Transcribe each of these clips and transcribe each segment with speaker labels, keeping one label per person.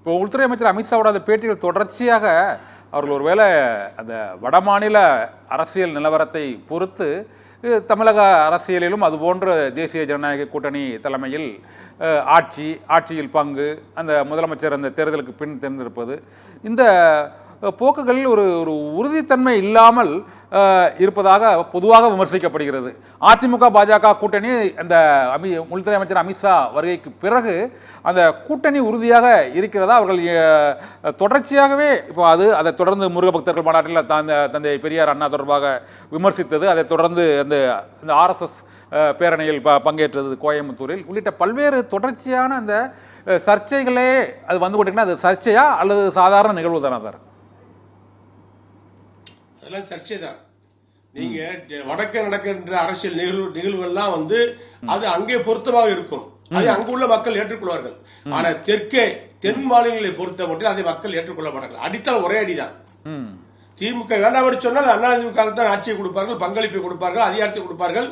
Speaker 1: இப்போ உள்துறை அமைச்சர் அமித்ஷாவோட அந்த பேட்டிகள் தொடர்ச்சியாக அவர்கள் ஒருவேளை அந்த வடமாநில அரசியல் நிலவரத்தை பொறுத்து தமிழக அரசியலிலும் அதுபோன்ற தேசிய ஜனநாயக கூட்டணி தலைமையில் ஆட்சியில் பங்கு, அந்த முதலமைச்சர் அந்த தேர்தலுக்கு பின் தேர்ந்தெடுப்பது, இந்த போக்குகளில் ஒரு உறுதித்தன்மை இல்லாமல் இருப்பதாக பொதுவாக விமர்சிக்கப்படுகிறது. அதிமுக பாஜக கூட்டணி அந்த உள்துறை அமைச்சர் அமித்ஷா வருகைக்கு பிறகு அந்த கூட்டணி உறுதியாக இருக்கிறதா? அவர்கள் தொடர்ச்சியாகவே இப்போ அதை தொடர்ந்து முருக பக்தர்கள் மாநாட்டில் தந்தை பெரியார் அண்ணா தொடர்பாக விமர்சித்தது, அதை தொடர்ந்து அந்த ஆர்எஸ்எஸ் பேரணியில் பங்கேற்றது கோயம்புத்தூரில் உள்ளிட்ட பல்வேறு தொடர்ச்சியான அந்த சர்ச்சைகளே அது வந்து கொண்டிருக்குன்னா அது சர்ச்சையா அல்லது சாதாரண நிகழ்வு தானா சார்?
Speaker 2: அதெல்லாம் சர்ச்சை தான். நீங்க வடக்க நடக்கின்ற அரசியல் நிகழ்வுகள்லாம் வந்து அது அங்கே பொருத்தமாக இருக்கும், அதை அங்குள்ள மக்கள் ஏற்றுக்கொள்வார்கள். ஆனா தென் மாநிலங்களை பொறுத்த மட்டும் அதை மக்கள் ஏற்றுக்கொள்ள மாட்டார்கள். அடித்தால் ஒரே அடிதான். திமுக வேண்டாம் சொன்னால் அதிமுக தான் ஆட்சியை கொடுப்பார்கள், பங்களிப்பை கொடுப்பார்கள், அதிகாரத்தை கொடுப்பார்கள்,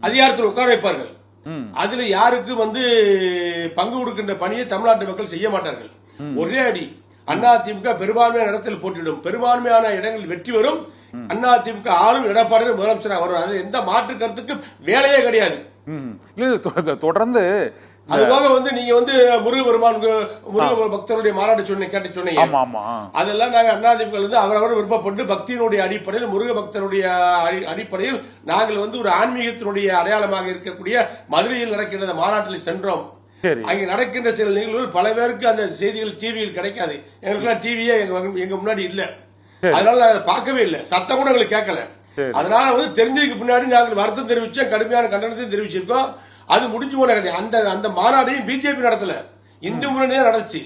Speaker 2: அதிகாரத்தில் உட்கார வைப்பார்கள். அதுல யாருக்கு வந்து பங்கு கொடுக்கின்ற பணியை தமிழ்நாட்டு மக்கள் செய்ய மாட்டார்கள். ஒரே அடி. அதிமுக பெரும்பான்மையான இடத்தில் போட்டியிடும், பெரும்பான்மையான இடங்களில் வெற்றி வரும். அதிமுக ஆளும் எடப்பாடி முதலமைச்சராக வரும். அது எந்த மாற்று கருத்துக்கும் வேலையே கிடையாது.
Speaker 1: தொடர்ந்து
Speaker 2: அதுபோக வந்து நீங்க வந்து முருக பக்தருடைய மாநாடு சொன்னீங்க. அதெல்லாம் நாங்க அதிமுக வந்து அவரவர் விருப்பப்பட்டு பக்தியினுடைய அடிப்படையில், முருக பக்தருடைய அடிப்படையில் நாங்கள் வந்து ஒரு ஆன்மீகத்தினுடைய அடையாளமாக இருக்கக்கூடிய மதுரையில் நடக்கின்ற மாநாட்டில் சென்றோம். அங்க நடக்கின்ற சில நிகழ்வுகள் பல பேருக்கு அந்த செய்திகள் டிவியில் கிடைக்காது. எங்களுக்கு டிவியே எங்க முன்னாடி இல்ல, அதனால அதை பார்க்கவே இல்லை, சத்தம் கூட எங்களுக்கு கேட்கல. அதனால வந்து தெரிஞ்சதுக்கு பின்னாடி நாங்கள் வருத்தம் தெரிவிச்சோம், கடுமையான கண்டனத்தையும் தெரிவிச்சிருக்கோம். அது முடிஞ்சு போன கதை. அந்த மாநாடையும் பிஜேபி நடத்தல, இந்து முன்னணியே நடந்துச்சு.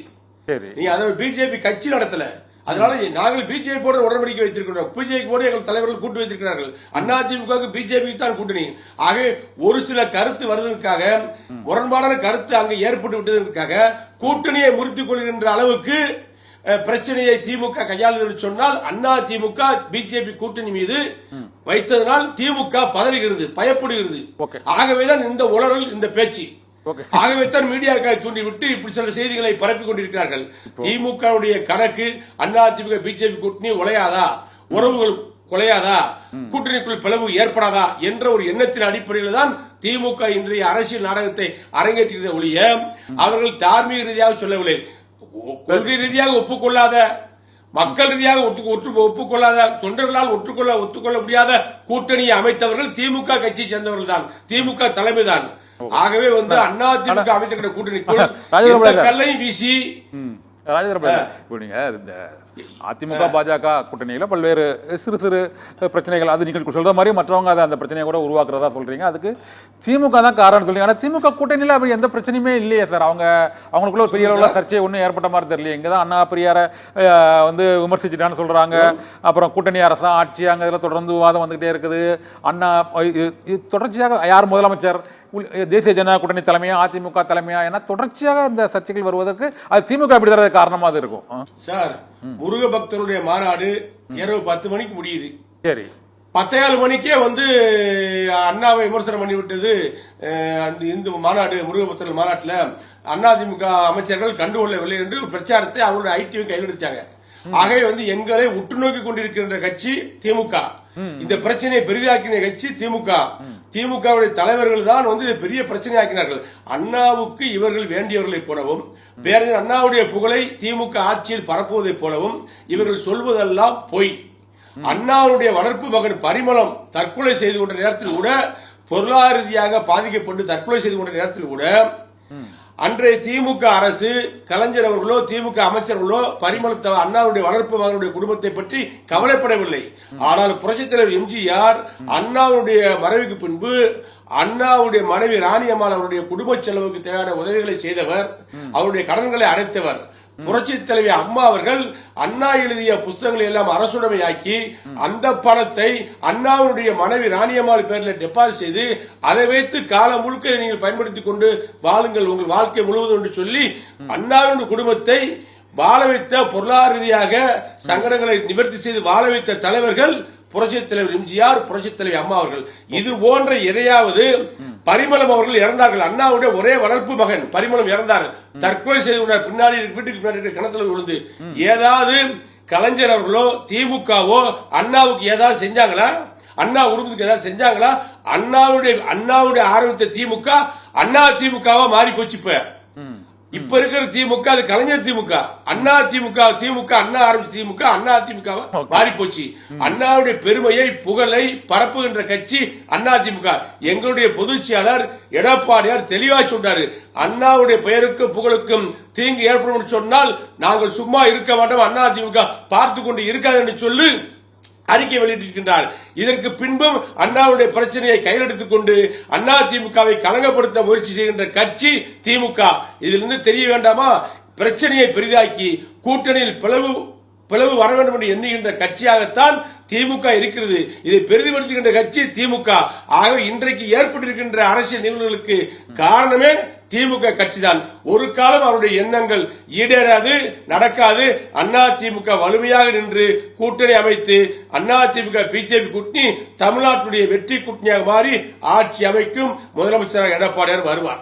Speaker 2: நீங்க அதை பிஜேபி கட்சி நடத்தல. அதனால நாங்கள் பிஜேபியோட உடன்படிக்கை வைத்திருக்கிறோம். பிஜேபியோடு எங்கள் தலைவர்கள் கூட்டு வைத்திருக்கிறார்கள். அதிமுக பிஜேபி தான் கூட்டணி. ஆகவே ஒரு சில கருத்து வருவதற்காக, முரண்பாடான கருத்து அங்கு ஏற்பட்டு விட்டதற்காக கூட்டணியை முறித்துக் கொள்கின்ற அளவுக்கு பிரச்சனையை திமுக கையாளுகிறது சொன்னால் அதிமுக பிஜேபி கூட்டணி மீது வைத்ததனால் திமுக பதறுகிறது, பயப்படுகிறது. ஆகவேதான் இந்த உளறல், இந்த பேச்சு. ஆகவே தான் மீடியாக்களை தூண்டிவிட்டு இப்படி சில செய்திகளை பரப்பிக் கொண்டிருக்கிறார்கள். திமுக கணக்கு அதிமுக பிஜேபி கூட்டணி உழையாதா, உறவுகள் குலையாதா, கூட்டணிக்குள் பிளவு ஏற்படாதா என்ற ஒரு எண்ணத்தின் அடிப்படையில் தான் திமுக இன்றைய அரசியல் நாடகத்தை அரங்கேற்றுகிறத ஒழிய அவர்கள் தார்மீக ரீதியாக சொல்லவில்லை. கொள்கை ரீதியாக ஒப்புக்கொள்ளாத, மக்கள் ரீதியாக ஒப்புக்கொள்ளாத, தொண்டர்களால் ஒத்துக்கொள்ள முடியாத கூட்டணியை அமைத்தவர்கள் திமுக கட்சியை சேர்ந்தவர்கள் தான், திமுக தலைமை தான். ஆகவே வந்து அதிமுக அமைத்திருக்கிற கூட்டணிக்குள் கல்லையும் வீசி
Speaker 1: அதிமுக பாஜக கூட்டணியில பல்வேறு சிறு பிரச்சனைகள், அது நீங்கள் சொல்ற மாதிரி மற்றவங்க அந்த பிரச்சனையை கூட உருவாக்குறதா சொல்றீங்க. அதுக்கு திமுக தான் காரணம் சொல்றீங்க. ஆனா திமுக கூட்டணியில அப்படி எந்த பிரச்சனையுமே இல்லையே சார். அவங்களுக்குள்ள பெரிய அளவுல சர்ச்சை ஒன்றும் ஏற்பட்ட மாதிரி தெரியல. இங்கதான் அண்ணா பெரியார வந்து விமர்சிச்சுட்டான்னு சொல்றாங்க. அப்புறம் கூட்டணி அரசா ஆட்சி அங்க இதுல தொடர்ந்து விவாதம் வந்துகிட்டே இருக்குது. அண்ணா தொடர்ச்சியாக யார் முதலமைச்சர், தேசிய ஜனநாயக கூட்டணி தலைமையா அதிமுக தலைமையா என தொடர்ச்சியாக இந்த சர்ச்சைகள் வருவதற்கு அது திமுக எப்படி தரது காரணமா அது இருக்கும்
Speaker 2: சார். முருக பக்தருடைய மாநாடு இரவு 10 மணிக்கு முடியுது.
Speaker 1: சரி,
Speaker 2: 10:15 மணிக்கே வந்து அண்ணாவை விமர்சனம் பண்ணிவிட்டது. இந்த மாநாடு முருக பக்தர்கள் மாநாட்டில் அதிமுக அமைச்சர்கள் கண்டுகொள்ளவில்லை என்று பிரச்சாரத்தை அவங்களுடைய ஐடியும் கையில் எடுத்தாங்க. ஆகவே வந்து எங்களை உற்று நோக்கி கொண்டிருக்கின்ற கட்சி திமுக, இந்த பிரச்சனையை பெரிதாக்கின கட்சி திமுக. திமுகவுடைய தலைவர்கள் தான் வந்து பெரிய பிரச்சனை ஆக்கினார்கள். அண்ணாவுக்கு இவர்கள் வேண்டியவர்களை போலவும், பேரறிஞர் அண்ணாவுடைய புகழை திமுக ஆட்சியில் பரப்புவதை போலவும் இவர்கள் சொல்வதெல்லாம் பொய். அண்ணாவுடைய வளர்ப்பு மகன் பரிமளம் தற்கொலை செய்து கொண்ட நேரத்தில் கூட, பொருளாதார ரீதியாக பாதிக்கப்பட்டு தற்கொலை செய்து கொண்ட நேரத்தில் கூட அன்றைய திமுக அரசு, கலைஞர் அவர்களோ திமுக அமைச்சர்களோ பரிமள அண்ணாவுடைய வளர்ப்பு மகனுடைய குடும்பத்தை பற்றி கவலைப்படவில்லை. ஆனால் புரட்சித் தலைவர் எம்ஜிஆர் அண்ணாவுடைய மறைவுக்கு பின்பு அண்ணாவுடைய மனைவி ராணியம்மாள் அவருடைய குடும்ப செலவுக்கு தேவையான உதவிகளை செய்தவர், அவருடைய கடன்களை அடைத்தவர். புரட்சி தலைவி அம்மா அவர்கள் அண்ணா எழுதிய புஸ்தகங்களை எல்லாம் அரசுடைமையாக்கி அந்த பணத்தை அண்ணாவுடைய மனைவி ராணியம்மாள் பேரில் டெபாசிட் செய்து அதை வைத்து காலம் முழுக்க நீங்கள் பயன்படுத்திக் கொண்டு வாழுங்கள் உங்கள் வாழ்க்கை முழுவதும் என்று சொல்லி அண்ணாவின் குடும்பத்தை வாழ வைத்த, பொருளாதார ரீதியாக சங்கடங்களை நிவர்த்தி செய்து வாழ வைத்த தலைவர்கள் புரட்சித் தலைவர் எம்ஜிஆர், புரட்சித் தலைவர் அம்மா அவர்கள். இது போன்ற எதையாவது பரிமளம் அவர்கள் இறந்தார்கள். அண்ணாவுடைய ஒரே வளர்ப்பு மகன் பரிமளம் இறந்தார், தற்கொலை செய்து கொண்டார். பின்னாடி வீட்டுக்கு பின்னாடி கிணத்துல விழுந்து. ஏதாவது கலைஞர் அவர்களோ திமுகவோ அண்ணாவுக்கு ஏதாவது செஞ்சாங்களா? அண்ணா குடும்பத்துக்கு ஏதாவது செஞ்சாங்களா? அண்ணாவுடைய ஆரம்பித்த திமுக அண்ணா திமுகவா மாறி போச்சு. இப்ப இருக்கிற திமுக அது கலைஞர் திமுக. அண்ணா திமுக அண்ணா ஆரம்பிச்ச திமுக அண்ணா திமுக மாறி போச்சு. அண்ணாவுடைய பெருமையை புகழை பரப்புகின்ற கட்சி அண்ணா திமுக. எங்களுடைய பொதுச் செயலாளர் எடப்பாடியார் தெளிவா சொன்னாரு, அண்ணாவுடைய பெயருக்கும் புகழுக்கும் தீங்கு ஏற்படும் சொன்னால் நாங்கள் சும்மா இருக்க மாட்டோம், அண்ணா திமுக பார்த்து கொண்டு இருக்காது என்று சொல்லி அறிக்கை வெளியிட்டிருக்கின்றார். இதற்கு பின்பும் அண்ணாவுடைய பிரச்சனையை கையில் எடுத்துக் கொண்டு அண்ணா திமுகவை கலங்கப்படுத்த முயற்சி செய்கின்ற கட்சி திமுக. இதிலிருந்து தெரிய வேண்டாமா? பிரச்சனையை பெரிதாக்கி கூட்டணியில் பிளவு வர வேண்டும் என்று எண்ணுகின்ற கட்சியாகத்தான் திமுக இருக்கிறது. இதை பெரிதுபடுத்துகின்ற கட்சி திமுக. ஆகவே இன்றைக்கு ஏற்பட்டிருக்கின்ற அரசியல் நிகழ்வுகளுக்கு காரணமே திமுக கட்சிதான். ஒரு காலம் அவருடைய எண்ணங்கள் ஈடேறாது, நடக்காது. அண்ணா திமுக வலிமையாக நின்று கூட்டணி அமைத்து அண்ணா திமுக பிஜேபி கூட்டணி தமிழ்நாட்டுடைய வெற்றி கூட்டணியாக மாறி ஆட்சி அமைக்கும். முதலமைச்சராக எடப்பாடியார் வருவார்.